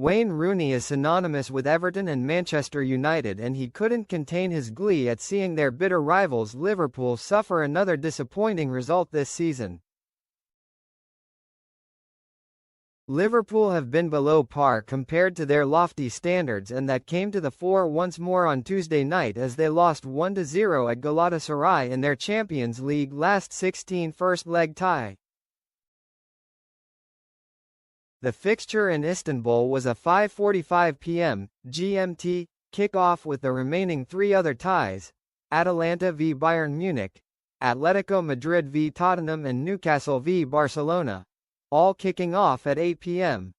Wayne Rooney is synonymous with Everton and Manchester United, and he couldn't contain his glee at seeing their bitter rivals Liverpool suffer another disappointing result this season. Liverpool have been below par compared to their lofty standards, and that came to the fore once more on Tuesday night as they lost 1-0 at Galatasaray in their Champions League last 16 first-leg tie. The fixture in Istanbul was a 5:45 p.m. GMT kick-off with the remaining three other ties, Atalanta v Bayern Munich, Atletico Madrid v Tottenham and Newcastle v Barcelona, all kicking off at 8 p.m.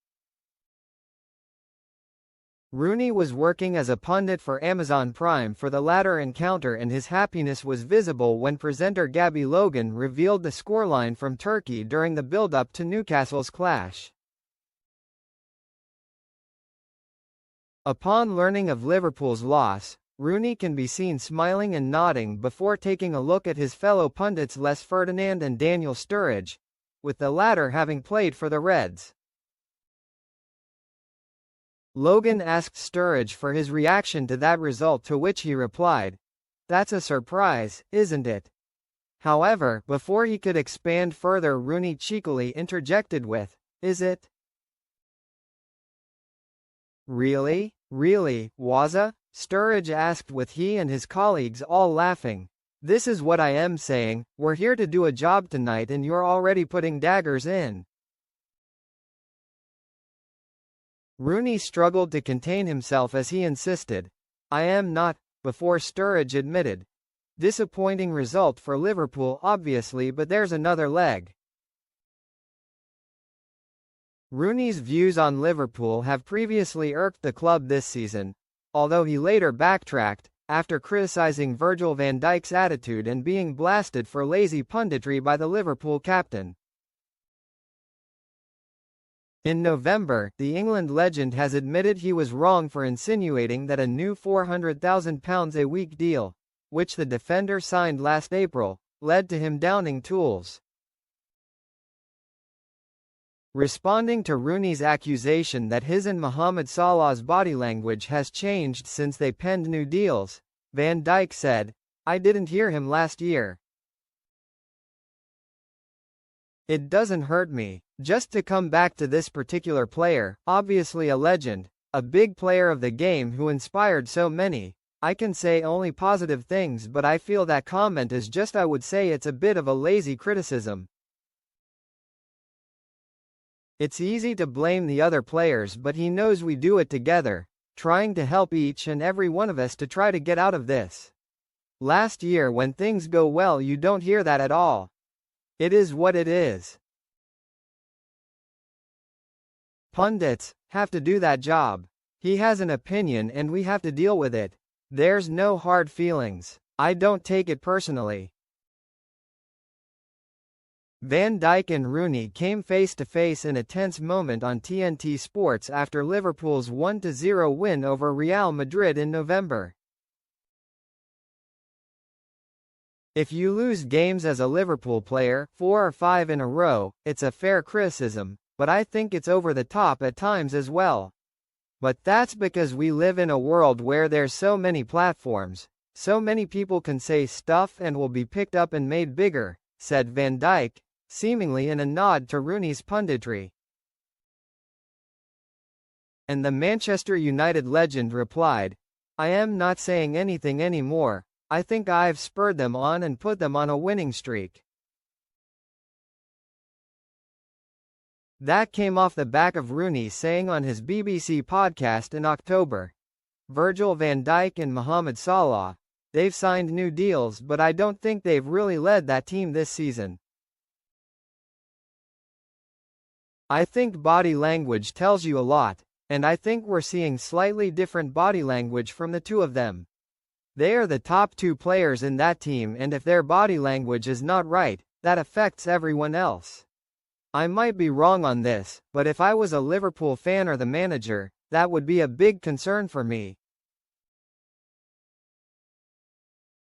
Rooney was working as a pundit for Amazon Prime for the latter encounter, and his happiness was visible when presenter Gabby Logan revealed the scoreline from Turkey during the build-up to Newcastle's clash. Upon learning of Liverpool's loss, Rooney can be seen smiling and nodding before taking a look at his fellow pundits Les Ferdinand and Daniel Sturridge, with the latter having played for the Reds. Logan asked Sturridge for his reaction to that result, to which he replied, "That's a surprise, isn't it?" However, before he could expand further, Rooney cheekily interjected with, "Is it? Really? Really, Wazza?" Sturridge asked, with he and his colleagues all laughing. "This is what I am saying, we're here to do a job tonight and you're already putting daggers in." Rooney struggled to contain himself as he insisted, "I am not," before Sturridge admitted, "Disappointing result for Liverpool obviously, but there's another leg." Rooney's views on Liverpool have previously irked the club this season, although he later backtracked, after criticising Virgil van Dijk's attitude and being blasted for lazy punditry by the Liverpool captain. In November, the England legend has admitted he was wrong for insinuating that a new £400,000 a week deal, which the defender signed last April, led to him downing tools. Responding to Rooney's accusation that his and Mohamed Salah's body language has changed since they penned new deals, Van Dijk said, "I didn't hear him last year. It doesn't hurt me. Just to come back to this particular player, obviously a legend, a big player of the game who inspired so many, I can say only positive things, but I feel that comment is just, I would say it's a bit of a lazy criticism. It's easy to blame the other players, but he knows we do it together, trying to help each and every one of us to try to get out of this. Last year when things go well you don't hear that at all. It is what it is. Pundits have to do that job. He has an opinion and we have to deal with it. There's no hard feelings. I don't take it personally." Van Dijk and Rooney came face-to-face in a tense moment on TNT Sports after Liverpool's 1-0 win over Real Madrid in November. "If you lose games as a Liverpool player, 4 or 5 in a row, it's a fair criticism, but I think it's over the top at times as well. But that's because we live in a world where there's so many platforms, so many people can say stuff and will be picked up and made bigger," said Van Dijk, seemingly in a nod to Rooney's punditry. And the Manchester United legend replied, "I am not saying anything anymore. I think I've spurred them on and put them on a winning streak." That came off the back of Rooney saying on his BBC podcast in October, "Virgil van Dijk and Mohamed Salah, they've signed new deals, but I don't think they've really led that team this season. I think body language tells you a lot, and I think we're seeing slightly different body language from the two of them. They are the top 2 players in that team, and if their body language is not right, that affects everyone else. I might be wrong on this, but if I was a Liverpool fan or the manager, that would be a big concern for me.